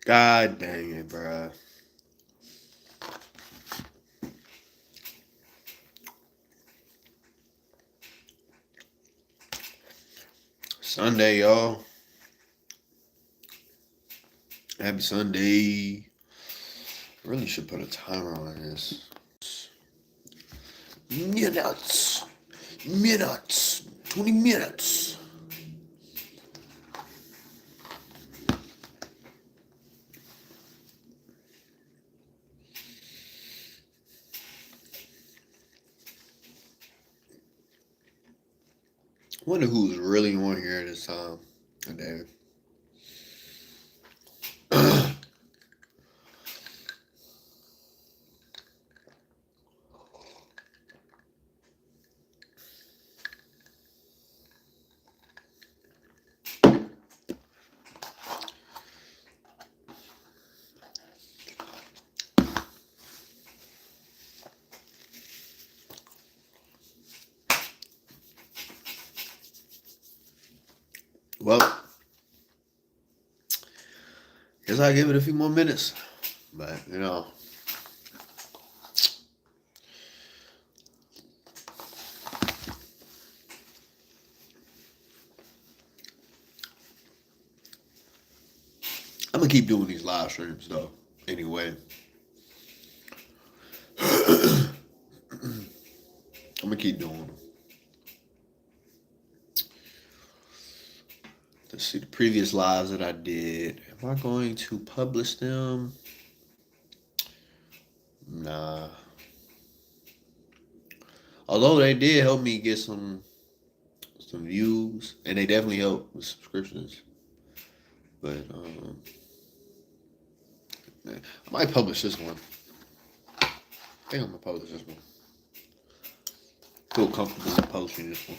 God dang it, bruh. Sunday, y'all. Happy Sunday. Really should put a timer on this. Minutes. Minutes. 20 minutes. Wonder who's really on here this time of day. Well, guess I'll give it a few more minutes. But, I'm going to keep doing these live streams, though. Anyway. I'm going to keep doing them. Let's see the previous lives that I did. Am I going to publish them? Nah. Although they did help me get some views, and they definitely help with subscriptions. But I might publish this one. I think I'm gonna publish this one. Feel comfortable with posting this one.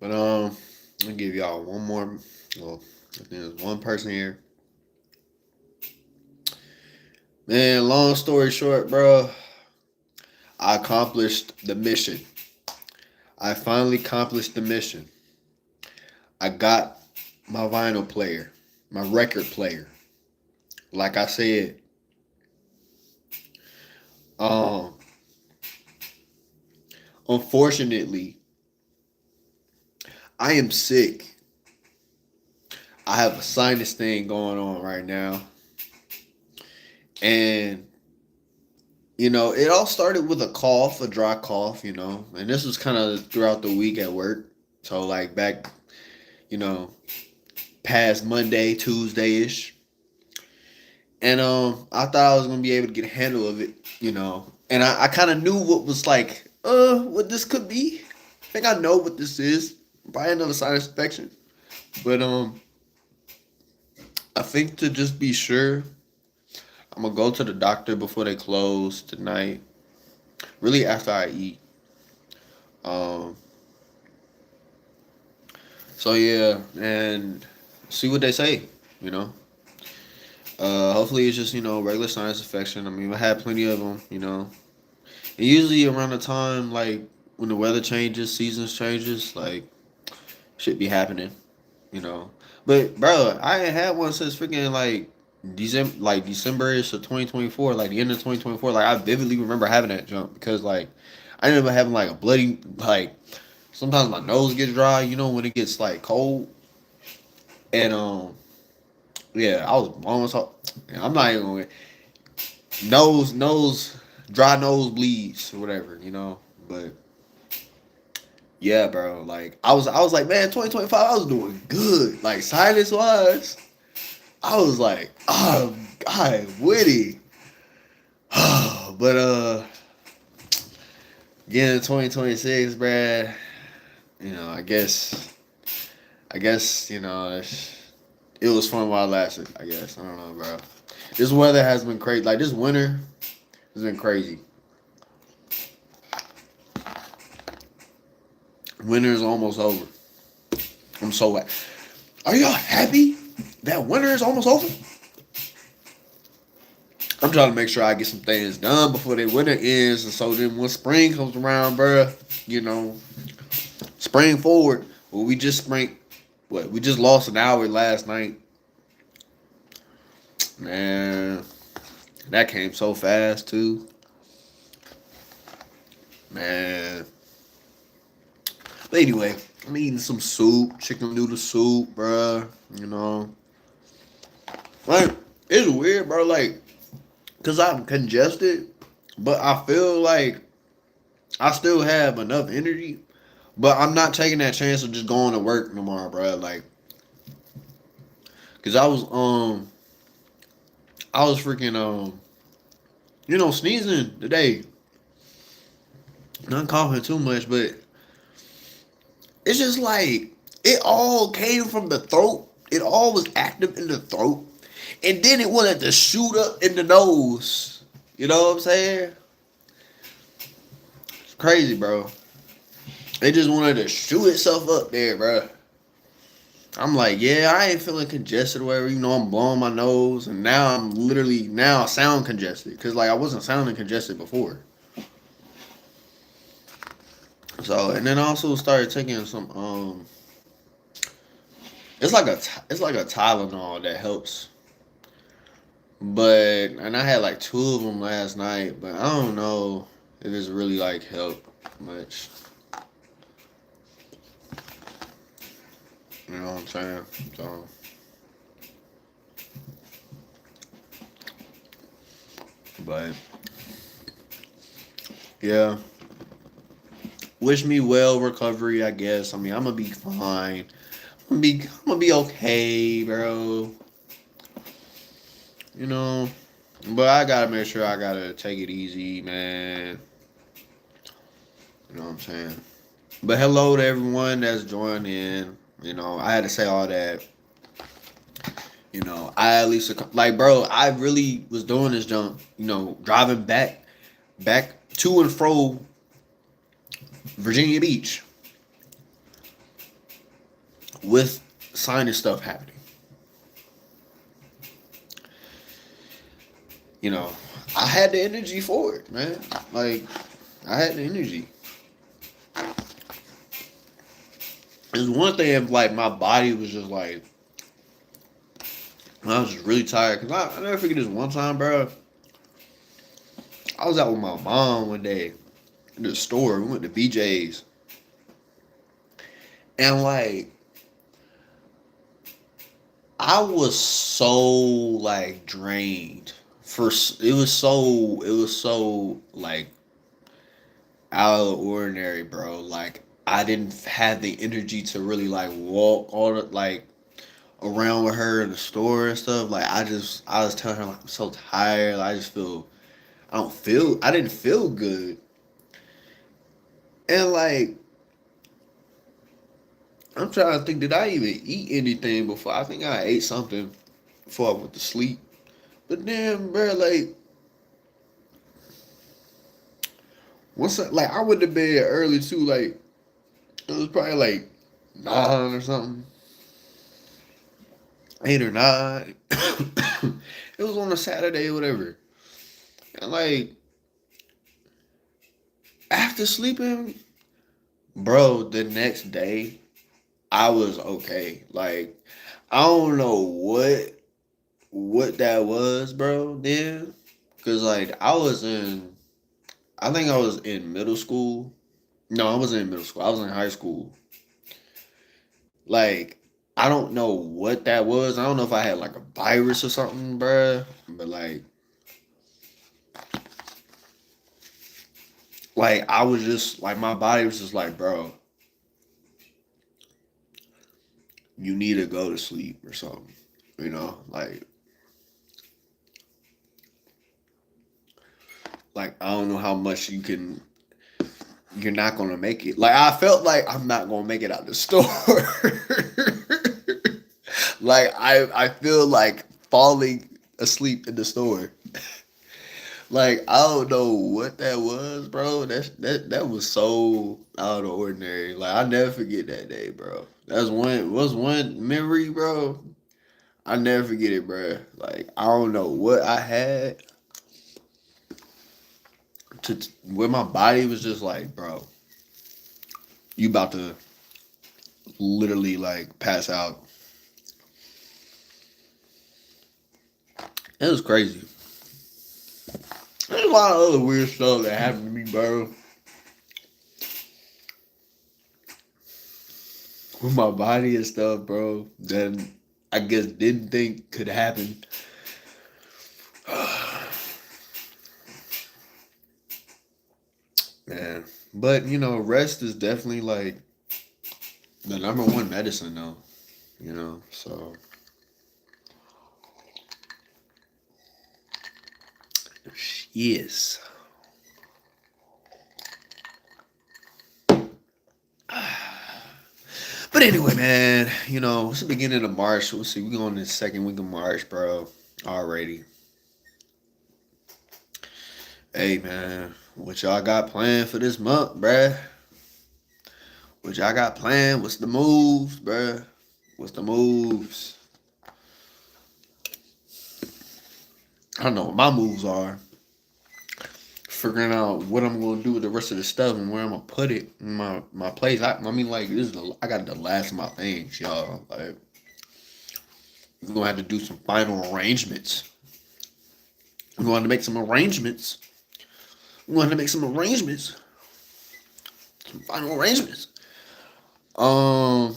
But I'm gonna give y'all one more. Well, I think there's one person here. Man, long story short, bro, I accomplished the mission. I finally accomplished the mission. I got my vinyl player, my record player. Like I said, um, unfortunately, I am sick. I have a sinus thing going on right now. And, it all started with a cough, a dry cough, and this was kind of throughout the week at work. So, like, back, you know, past Monday, Tuesday ish. And I thought I was gonna be able to get a handle of it. And I kind of knew what was like, what this could be. I think I know what this is. Probably another sinus infection. But I think to just be sure, I'm gonna go to the doctor before they close tonight. Really after I eat. Um. So yeah, and see what they say. You know. Hopefully it's just regular sinus infection. I mean, I had plenty of them. And usually around the time like when the weather changes, seasons changes, like shit be happening. You know. But bro, I ain't had one since freaking December-ish of 2024, like the end of 2024. Like I vividly remember having that jump because like I ended up having like a bloody like sometimes my nose gets dry, when it gets like cold. And yeah, I was almost I'm not even gonna nose dry nose bleeds or whatever. But yeah, bro, like I was like, man, 2025 I was doing good. Like sinus wise. I was like, oh God, witty. But getting 2026, bruh, I guess, it was fun while it lasted, I guess. I don't know, bro. This weather has been crazy. Like this winter has been crazy. Winter is almost over. I'm so happy. Are y'all happy that winter is almost over? I'm trying to make sure I get some things done before the winter ends, and so then when spring comes around, bruh, you know, spring forward. Well, we just lost an hour last night. Man, that came so fast too. Man. But anyway, I'm eating some soup, chicken noodle soup, bruh. You know, like it's weird, bro. Like, cause I'm congested, but I feel like I still have enough energy. But I'm not taking that chance of just going to work tomorrow, bro. Like, cause I was freaking sneezing today. Not coughing too much, but it's just like it all came from the throat. It all was active in the throat, and then it wanted to shoot up in the nose. You know what I'm saying? It's crazy, bro. It just wanted to shoot itself up there, bro. I'm like, yeah, I ain't feeling congested or whatever. You know, I'm blowing my nose, and now I'm literally now I sound congested because like I wasn't sounding congested before. So, and then I also started taking some it's like a Tylenol that helps. But and I had like two of them last night, but I don't know if it's really like helped much. You know what I'm saying? So but yeah. Wish me well recovery, I guess. I mean I'm gonna be fine. I'm gonna be okay, bro. You know. But I gotta make sure I gotta take it easy, man. You know what I'm saying? But hello to everyone that's joined in. You know, I had to say all that. You know, I at least like, bro. I really was doing this jump. You know, driving back to and fro Virginia Beach with sinus stuff happening. You know, I had the energy for it, man. Like, I had the energy. It's one thing if like my body was just like I was just really tired because I never forget this one time, bro. I was out with my mom one day in the store. We went to BJ's, and like I was so like drained. It was so like out of the ordinary, bro. Like I didn't have the energy to really like walk all the like around with her in the store and stuff. Like I was telling her like I'm so tired. I just feel I didn't feel good. And like I'm trying to think, did I even eat anything before? I think I ate something before I went to sleep. But then, bro, like like I went to bed early too. Like it was probably like 9 or something, 8 or 9. It was on a Saturday or whatever. And like after sleeping, bro, the next day I was okay. Like I don't know what that was, bro. Then, cause like I think I was in middle school. No, I wasn't in middle school. I was in high school. Like I don't know what that was. I don't know if I had like a virus or something, bro. But like I was just like my body was just like, bro, you need to go to sleep or something. You know, like I don't know how much you're not gonna make it. Like I felt like I'm not gonna make it out the store. Like I feel like falling asleep in the store. Like I don't know what that was, bro. That was so out of the ordinary. Like I never forget that day, bro. That's one was one memory, bro. I never forget it, bro. Like I don't know what I had to where my body was just like, bro, you about to literally like pass out. It was crazy. There's a lot of other weird stuff that happened to me, bro. With my body and stuff, bro. That I guess didn't think could happen. Man. But, rest is definitely like the number one medicine, though. So. Yes. But anyway, man, it's the beginning of March. We'll see. We're going in the second week of March, bro. Already. Hey, man. What y'all got planned for this month, bruh? What y'all got planned? What's the moves, bruh? What's the moves? I don't know what my moves are. Figuring out what I'm gonna do with the rest of the stuff and where I'm gonna put it in my place. I mean, like I got the last of my things, y'all. Like we're gonna have to do some final arrangements. We're going to make some arrangements. We're going to make some arrangements. Some final arrangements. Um,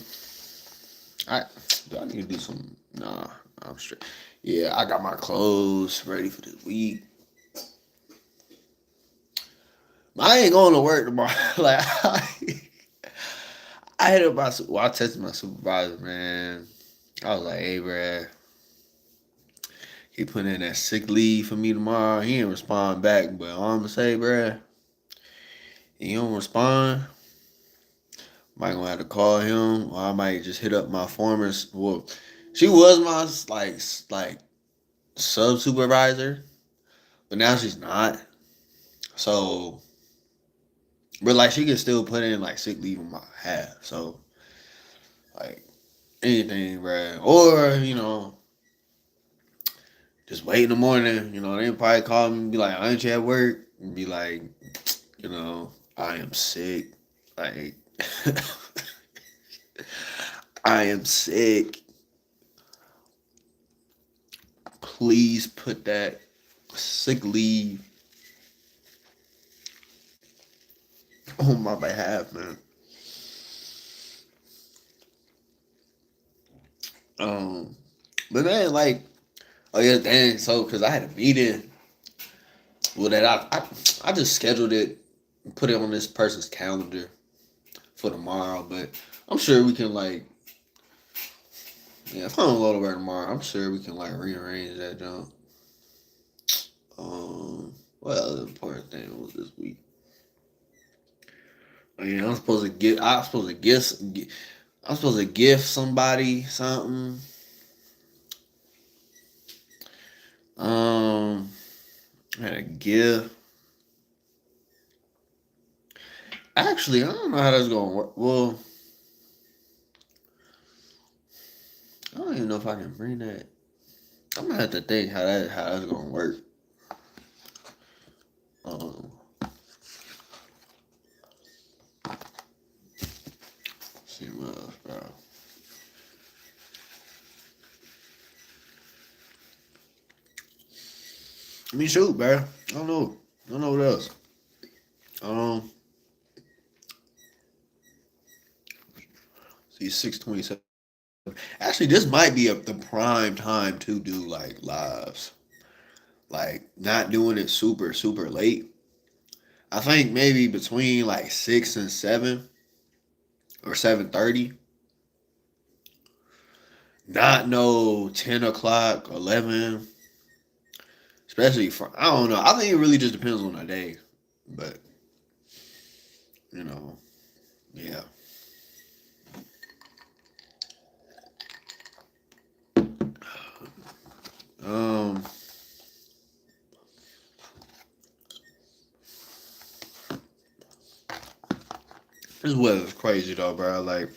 I do I need to do some? Nah, I'm straight. Yeah, I got my clothes ready for this week. I ain't going to work tomorrow. Like I hit up I texted my supervisor, man. I was like, hey, bruh, he put in that sick leave for me tomorrow. He didn't respond back, but all I'm gonna say, bruh, he don't respond. Might gonna have to call him, or I might just hit up my former. Well, she was my like sub supervisor, but now she's not. So, but like she can still put in like sick leave on my half. So, like anything, bruh. Or just wait in the morning. They probably call me and be like, "Aren't you at work?" And be like, I am sick. Like, I am sick. Please put that sick leave on my behalf, man. Um, but man, like, oh yeah, dang. So, cause I had a meeting with that, I just scheduled it, put it on this person's calendar for tomorrow. But I'm sure we can like, yeah, if I don't go to work tomorrow, I'm sure we can like rearrange that jump. What other important thing was this week? Oh, yeah, I'm supposed to gift somebody something. Um, I had a gift. Actually, I don't know how that's gonna work. Well, I don't even know if I can bring that. I'm gonna have to think how that's gonna work. Um, see what else, bro. I mean, shoot, bro. I don't know. I don't know what else. Um, see, 6:27. Actually, this might be the prime time to do like lives. Like not doing it super super late. I think maybe between like 6 and 7 or 7:30. Not no 10 o'clock, 11. Especially for I don't know. I think it really just depends on the day. But you know, yeah. Um, this weather's crazy though, bro. Like,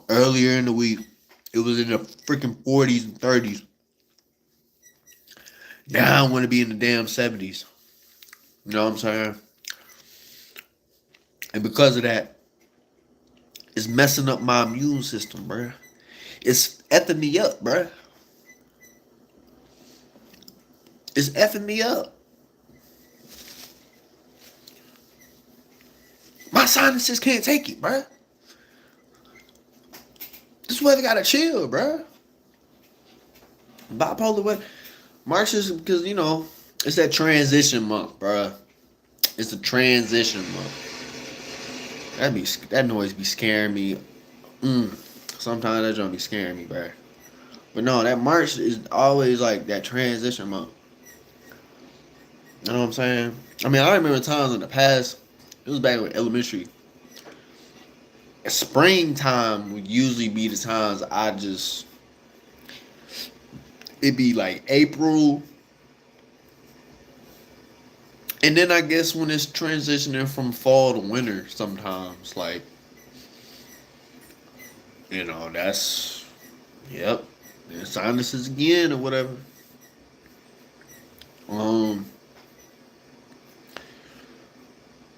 earlier in the week, it was in the freaking 40s and 30s. Now I want to be in the damn 70s. You know what I'm saying? And because of that, it's messing up my immune system, bro. It's effing me up, bro. It's effing me up. My sinuses can't take it, bruh. This weather gotta chill, bruh. Bipolar weather. March is because it's that transition month, bruh. It's a transition month. That noise be scaring me. Sometimes that don't be scaring me, bruh. But no, that March is always like that transition month. You know what I'm saying? I mean, I remember times in the past. It was back in elementary. Springtime would usually be the times I just. It'd be like April. And then I guess when it's transitioning from fall to winter, sometimes, like, that's. Yep. And sinuses again or whatever. Um.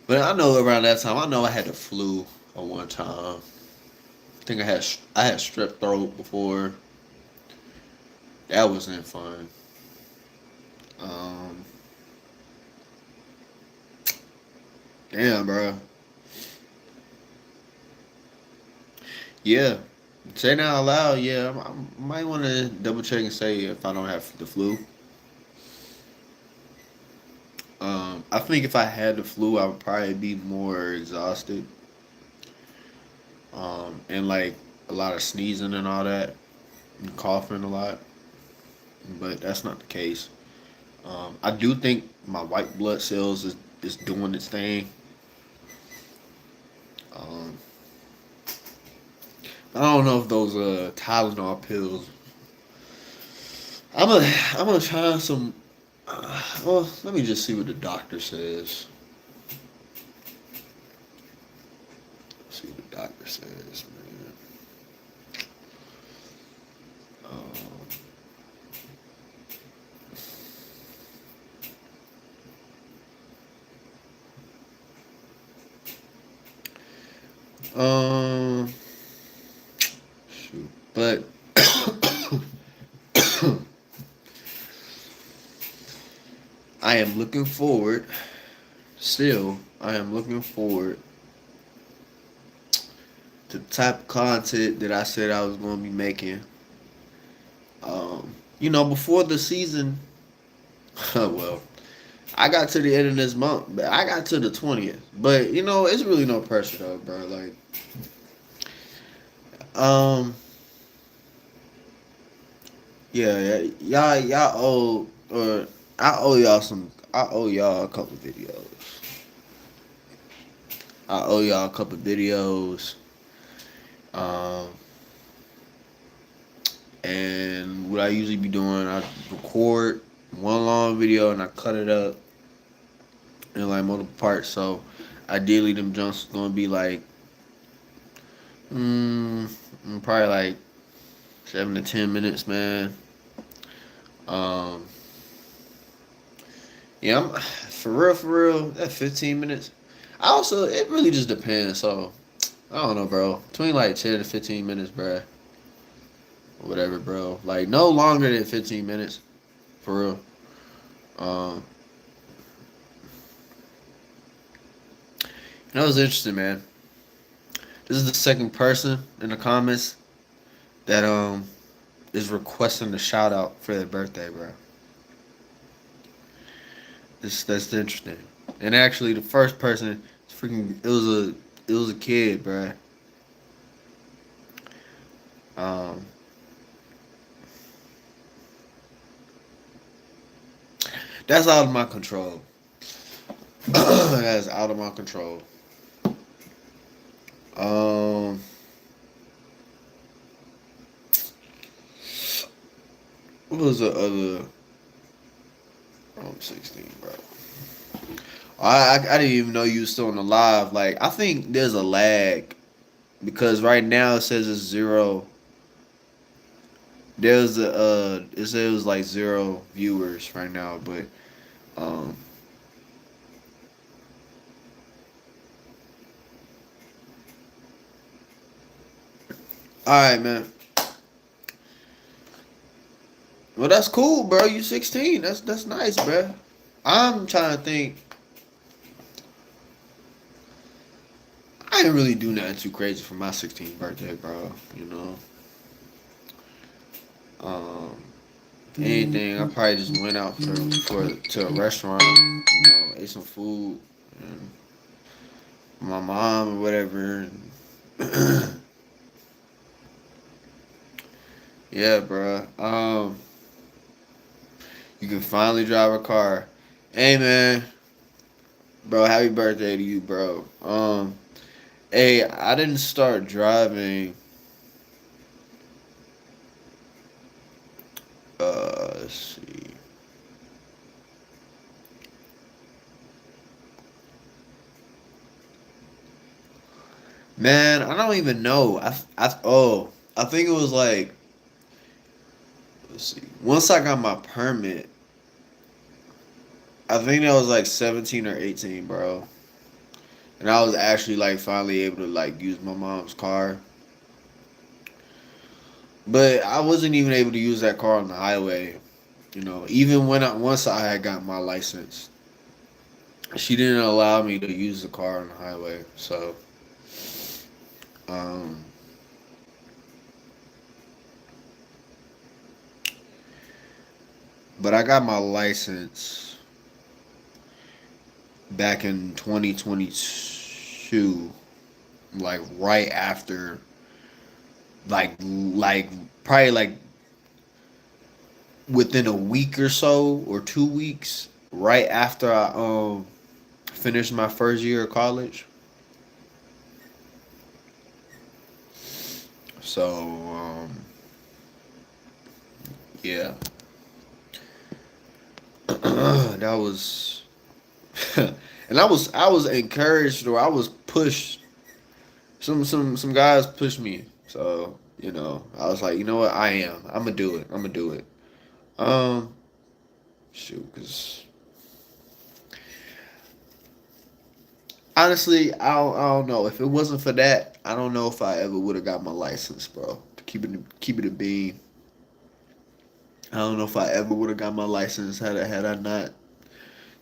But I know around that time, I know I had the flu at one time. I think I had strep throat before. That wasn't fun. Um, damn, bro. Yeah, say that out loud. Yeah, I might want to double check and say if I don't have the flu. I think if I had the flu, I would probably be more exhausted. And like a lot of sneezing and all that, and coughing a lot. But that's not the case. I do think my white blood cells is doing its thing. Um, I don't know if those Tylenol pills. I'm gonna try some. Well, let me just see what the doctor says. See what the doctor says, man. Um, shoot, but I am looking forward. Still, I am looking forward to the type of content that I said I was going to be making. Before the season. Well, I got to the end of this month, but I got to the 20th. But it's really no pressure though, bro. Like, um, yeah, y'all owe or I owe y'all some. I owe y'all a couple videos. I owe y'all a couple videos. Um, and what I usually be doing, I record one long video and I cut it up in like multiple parts. So ideally, them jumps gonna be like, mm, probably like 7 to 10 minutes, man. Um, yeah, for real. That 15 minutes. I also, it really just depends. So I don't know, bro. Between like 10 to 15 minutes, bro. Whatever, bro. Like no longer than 15 minutes, for real. Um, that was interesting, man. This is the second person in the comments that is requesting a shout out for their birthday, bro. That's interesting. And actually, the first person, it was a kid, bro. Um, that's out of my control. That's out of my control. Um, what was the other? I'm 16, bro. I didn't even know you was still on the live. Like, I think there's a lag because right now it says it's zero. There's it says like 0 viewers right now, but um, all right, man. Well, that's cool, bro. You 16. That's nice, bro. I'm trying to think. I didn't really do nothing too crazy for my 16th birthday, bro. You know, um, if anything, I probably just went out for to a restaurant. You know, ate some food, and my mom or whatever. And yeah, bro. You can finally drive a car. Hey, man, bro. Happy birthday to you, bro. Hey, I didn't start driving. Let's see. Man, I don't even know. I think it was like, let's see. Once I got my permit, I think that was like 17 or 18, bro. And I was actually like finally able to like use my mom's car. But I wasn't even able to use that car on the highway. You know, even once I had got my license, she didn't allow me to use the car on the highway. So, um, but I got my license back in 2022, like right after, like probably like within a week or so or 2 weeks, right after I finished my first year of college. So yeah, that was, and I was encouraged or I was pushed. Some guys pushed me. So I was like, you know what, I am. I'm gonna do it. I'm gonna do it. Um, shoot, cause honestly, I don't know. If it wasn't for that, I don't know if I ever would have got my license, bro. To keep it a bean. I don't know if I ever would have got my license had I not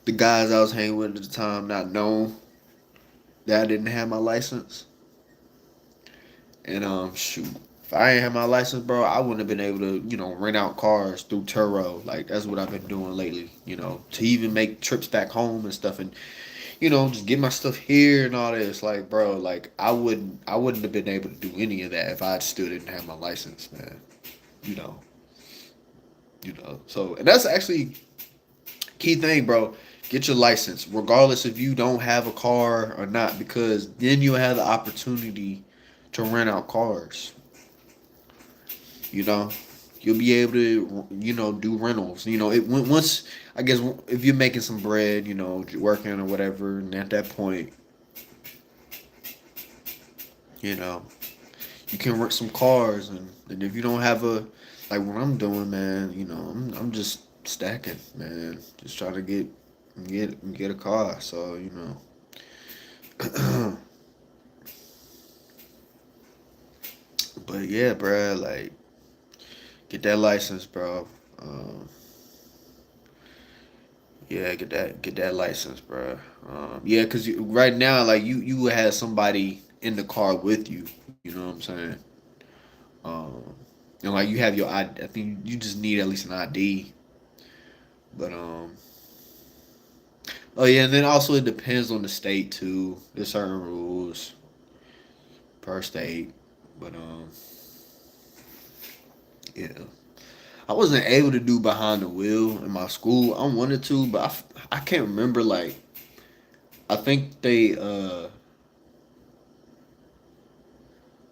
the guys I was hanging with at the time not known that I didn't have my license. And shoot, if I ain't had my license, bro, I wouldn't have been able to rent out cars through Turo. Like that's what I've been doing lately. To even make trips back home and stuff, and just get my stuff here and all this. Like, bro, like I wouldn't have been able to do any of that if I still didn't have my license, man. You know, So, and that's actually key thing, bro. Get your license, regardless if you don't have a car or not, because then you'll have the opportunity to rent out cars. You know, you'll be able to do rentals. Once I guess if you're making some bread, working or whatever, and at that point, you know, you can rent some cars, and if you don't have a like what I'm doing, man, I'm just stacking, man, just trying to get a car. So but yeah, bro, like get that license, bro. Um, yeah, get that license, bro. Yeah, cause right now, like you would have somebody in the car with you. You know what I'm saying? Um, and like you have your ID. I think you just need at least an ID. But oh yeah, and then also it depends on the state too. There's certain rules per state. But yeah, I wasn't able to do behind the wheel in my school. I wanted to, but I can't remember. Like I think I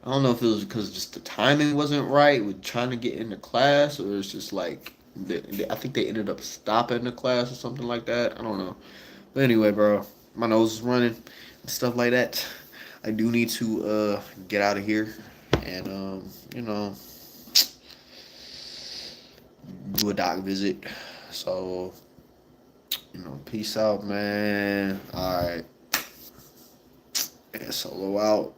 don't know if it was because just the timing wasn't right with trying to get into class, or it's just like I think they ended up stopping the class or something like that. I don't know. But anyway, bro, my nose is running and stuff like that. I do need to get out of here and do a doc visit. So peace out, man. All right, and solo out.